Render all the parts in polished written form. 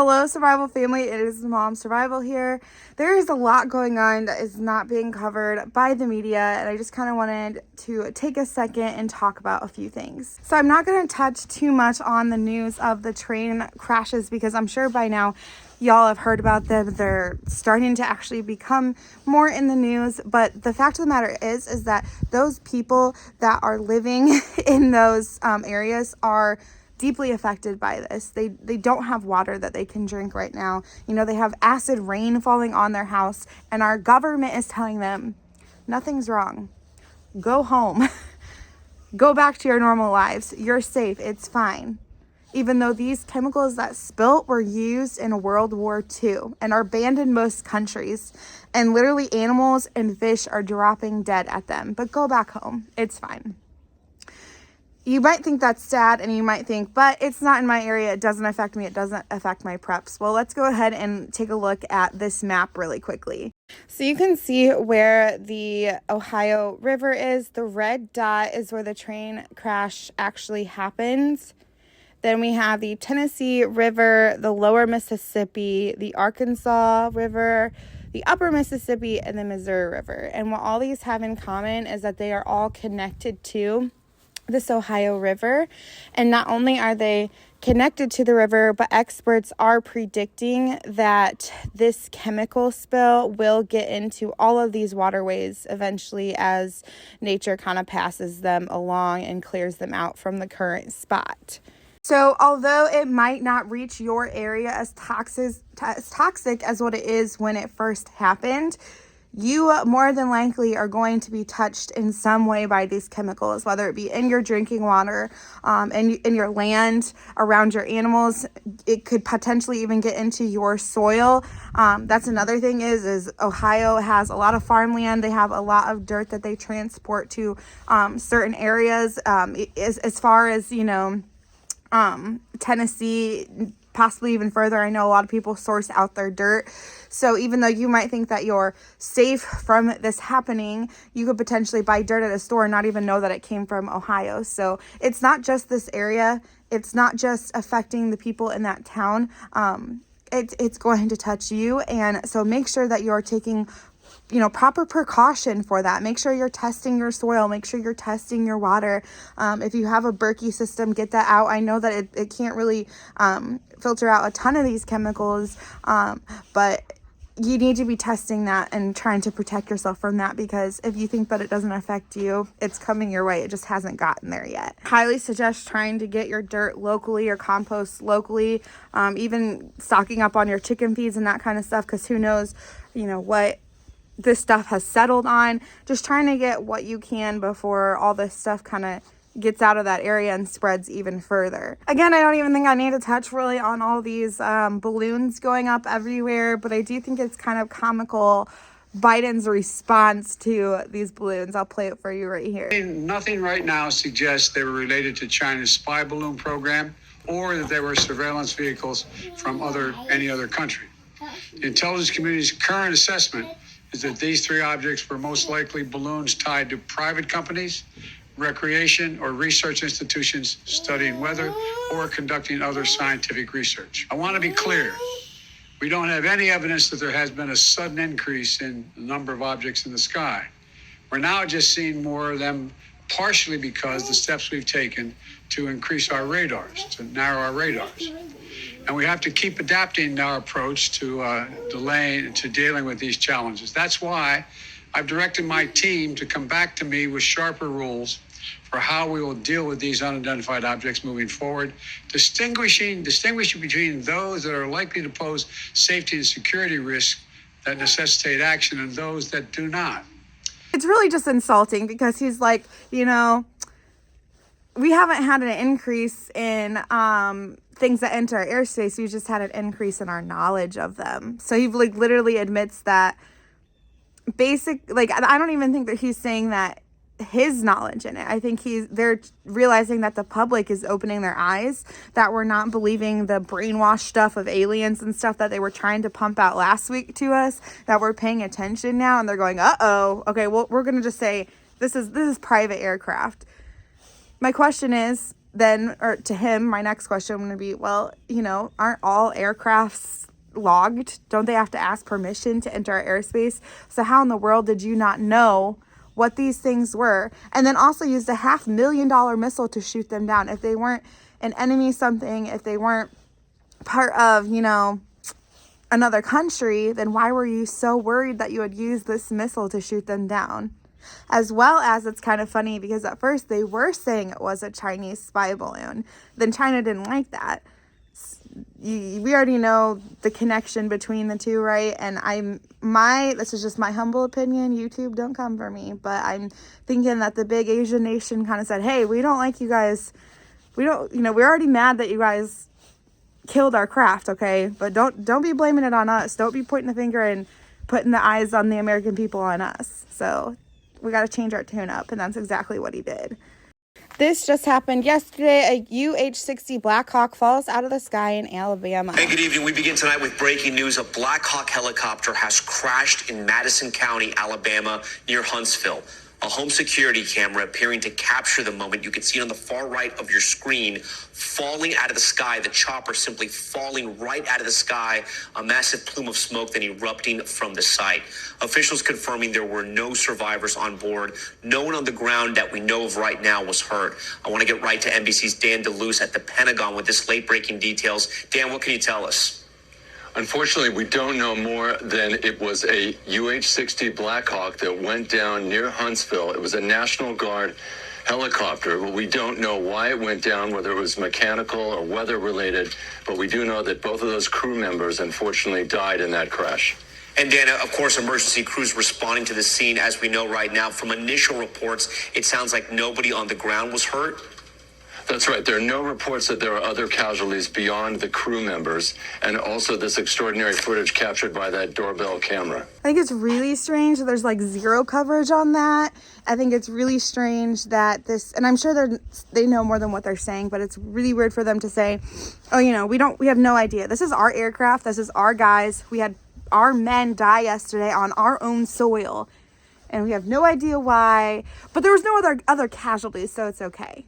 Hello, survival family. It is Mom Survival here. There is a lot going on that is not being covered by the media, and I just kind of wanted to take a second and talk about a few things. So I'm not going to touch too much on the news of the train crashes because I'm sure by now y'all have heard about them. They're starting to actually become more in the news, but the fact of the matter is that those people that are living in those areas are deeply affected by this. They don't have water that they can drink right now. You know, they have acid rain falling on their house, and our government is telling them nothing's wrong. Go home. Go back to your normal lives. You're safe. It's fine. Even though these chemicals that spilt were used in World War II and are banned in most countries, and literally animals and fish are dropping dead at them. But go back home. It's fine. You might think that's sad, and you might think, but it's not in my area. It doesn't affect me. It doesn't affect my preps. Well, let's go ahead and take a look at this map really quickly. So you can see where the Ohio River is. The red dot is where the train crash actually happened. Then we have the Tennessee River, the lower Mississippi, the Arkansas River, the upper Mississippi, and the Missouri River. And what all these have in common is that they are all connected to this Ohio River. And not only are they connected to the river, but experts are predicting that this chemical spill will get into all of these waterways eventually as nature kind of passes them along and clears them out from the current spot. So although it might not reach your area as toxic as what it is when it first happened, you more than likely are going to be touched in some way by these chemicals, whether it be in your drinking water, in your land, around your animals. It could potentially even get into your soil. That's another thing is Ohio has a lot of farmland. They have a lot of dirt that they transport to certain areas. As far as, Tennessee, possibly even further. I know a lot of people source out their dirt. So even though you might think that you're safe from this happening, you could potentially buy dirt at a store and not even know that it came from Ohio. So it's not just this area. It's not just affecting the people in that town. It's going to touch you. And so make sure that you're taking proper precaution for that. Make sure you're testing your soil. Make sure you're testing your water. If you have a Berkey system, get that out. I know that it can't really filter out a ton of these chemicals, but you need to be testing that and trying to protect yourself from that, because if you think that it doesn't affect you, it's coming your way. It just hasn't gotten there yet. Highly suggest trying to get your dirt locally or compost locally, even stocking up on your chicken feeds and that kind of stuff, because who knows, what this stuff has settled on. Just trying to get what you can before all this stuff kind of gets out of that area and spreads even further. Again, I don't even think I need to touch really on all these balloons going up everywhere, but I do think it's kind of comical Biden's response to these balloons. I'll play it for you right here. Nothing right now suggests they were related to China's spy balloon program or that they were surveillance vehicles from any other country. The intelligence community's current assessment is that these three objects were most likely balloons tied to private companies, recreation or research institutions studying weather or conducting other scientific research. I want to be clear. We don't have any evidence that there has been a sudden increase in the number of objects in the sky. We're now just seeing more of them, partially because the steps we've taken to increase our radars, to narrow our radars. And we have to keep adapting our approach to dealing with these challenges. That's why I've directed my team to come back to me with sharper rules for how we will deal with these unidentified objects moving forward, distinguishing between those that are likely to pose safety and security risks that necessitate action and those that do not. It's really just insulting because he's like, we haven't had an increase in things that enter our airspace. We've just had an increase in our knowledge of them. So he literally admits that I don't even think that he's saying that his knowledge in it. I think they're realizing that the public is opening their eyes, that we're not believing the brainwash stuff of aliens and stuff that they were trying to pump out last week to us, that we're paying attention now, and they're going, uh-oh, okay, well, we're going to just say this is private aircraft. My question is, then, or to him, my next question would be, well, you know, aren't all aircrafts logged? Don't they have to ask permission to enter our airspace? So how in the world did you not know what these things were? And then also used a $500,000 missile to shoot them down. If they weren't an enemy something, if they weren't part of, you know, another country, then why were you so worried that you would use this missile to shoot them down? As well as, it's kind of funny because at first they were saying it was a Chinese spy balloon. Then China didn't like that. We already know the connection between the two, right? And this is just my humble opinion. YouTube, don't come for me. But I'm thinking that the big Asian nation kind of said, hey, we don't like you guys. We're already mad that you guys killed our craft, okay? But don't be blaming it on us. Don't be pointing the finger and putting the eyes on the American people on us. So we got to change our tune up, and that's exactly what he did. This just happened yesterday. A UH-60 Black Hawk falls out of the sky in Alabama. Hey, good evening. We begin tonight with breaking news. A Black Hawk helicopter has crashed in Madison County, Alabama, near Huntsville. A home security camera appearing to capture the moment. You can see it on the far right of your screen, falling out of the sky. The chopper simply falling right out of the sky. A massive plume of smoke then erupting from the site. Officials confirming there were no survivors on board. No one on the ground that we know of right now was hurt. I want to get right to NBC's Dan DeLuce at the Pentagon with this late-breaking details. Dan, what can you tell us? Unfortunately, we don't know more than it was a UH-60 Black Hawk that went down near Huntsville. It was a National Guard helicopter, but we don't know why it went down, whether it was mechanical or weather related. But we do know that both of those crew members unfortunately died in that crash. And Dana, of course, emergency crews responding to the scene. As we know right now, from initial reports, it sounds like nobody on the ground was hurt. That's right. There are no reports that there are other casualties beyond the crew members, and also this extraordinary footage captured by that doorbell camera. I think it's really strange that there's like zero coverage on that. I think it's really strange that this, and I'm sure they know more than what they're saying, but it's really weird for them to say, oh, you know, we have no idea. This is our aircraft. This is our guys. We had our men die yesterday on our own soil, and we have no idea why, but there was no other casualties, so it's okay.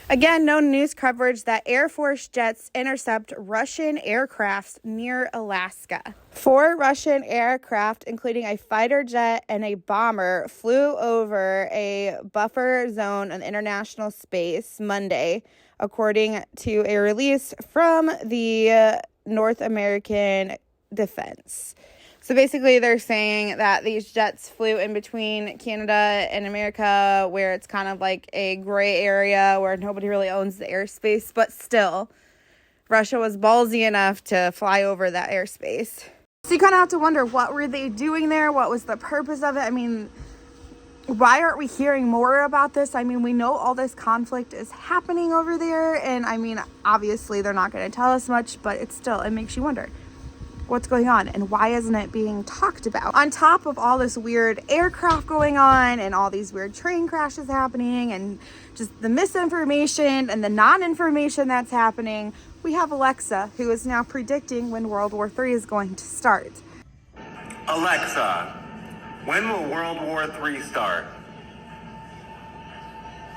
Again, no news coverage that Air Force jets intercept Russian aircrafts near Alaska. 4 Russian aircraft, including a fighter jet and a bomber, flew over a buffer zone in international space Monday, according to a release from the North American Defense. So basically, they're saying that these jets flew in between Canada and America, where it's kind of like a gray area where nobody really owns the airspace. But still, Russia was ballsy enough to fly over that airspace. So you kind of have to wonder, what were they doing there? What was the purpose of it? I mean, why aren't we hearing more about this? I mean, we know all this conflict is happening over there. And I mean, obviously, they're not going to tell us much, but it makes you wonder. What's going on and why isn't it being talked about? On top of all this weird aircraft going on and all these weird train crashes happening and just the misinformation and the non-information that's happening, we have Alexa, who is now predicting when World War III is going to start. Alexa, when will World War III start?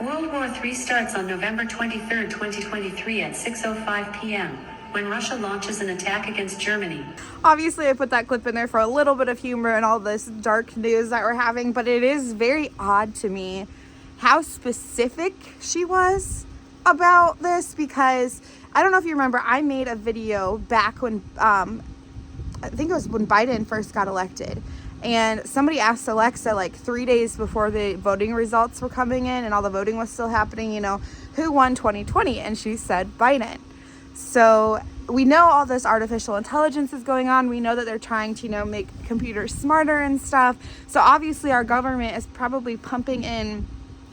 World War III starts on November 23rd, 2023 at 6:05 p.m. when Russia launches an attack against Germany. Obviously, I put that clip in there for a little bit of humor and all this dark news that we're having, but it is very odd to me how specific she was about this, because I don't know if you remember, I made a video back when, I think it was when Biden first got elected. And somebody asked Alexa like 3 days before the voting results were coming in and all the voting was still happening, you know, who won 2020? And she said Biden. So we know all this artificial intelligence is going on. We know that they're trying to, you know, make computers smarter and stuff. So obviously our government is probably pumping in,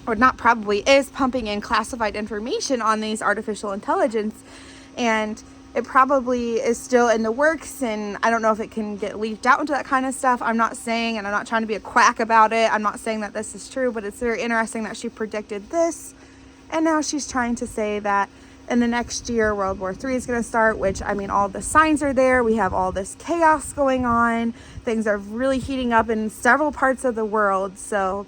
or not probably, is pumping in classified information on these artificial intelligence. And it probably is still in the works, and I don't know if it can get leaked out into that kind of stuff. I'm not saying, and I'm not trying to be a quack about it, I'm not saying that this is true, but it's very interesting that she predicted this. And now she's trying to say that in the next year, World War III is going to start, which, I mean, all the signs are there. We have all this chaos going on. Things are really heating up in several parts of the world. So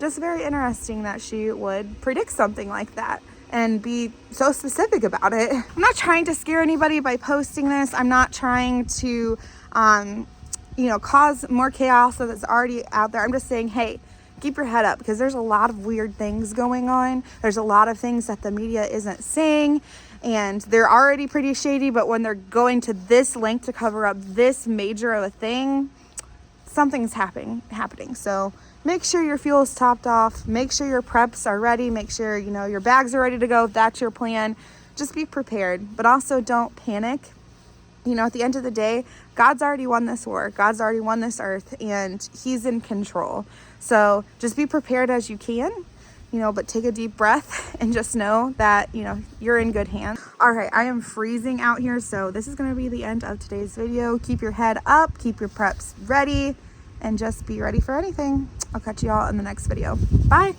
just very interesting that she would predict something like that and be so specific about it. I'm not trying to scare anybody by posting this. I'm not trying to, cause more chaos that's already out there. I'm just saying, hey, keep your head up, because there's a lot of weird things going on. There's a lot of things that the media isn't saying, and they're already pretty shady, but when they're going to this length to cover up this major of a thing, something's happening. So make sure your fuel is topped off, make sure your preps are ready, make sure your bags are ready to go if that's your plan. Just be prepared, but also don't panic. At the end of the day, God's already won this war. God's already won this earth, and he's in control. So just be prepared as you can, but take a deep breath and just know that, you're in good hands. All right, I am freezing out here, so this is going to be the end of today's video. Keep your head up, keep your preps ready, and just be ready for anything. I'll catch you all in the next video. Bye.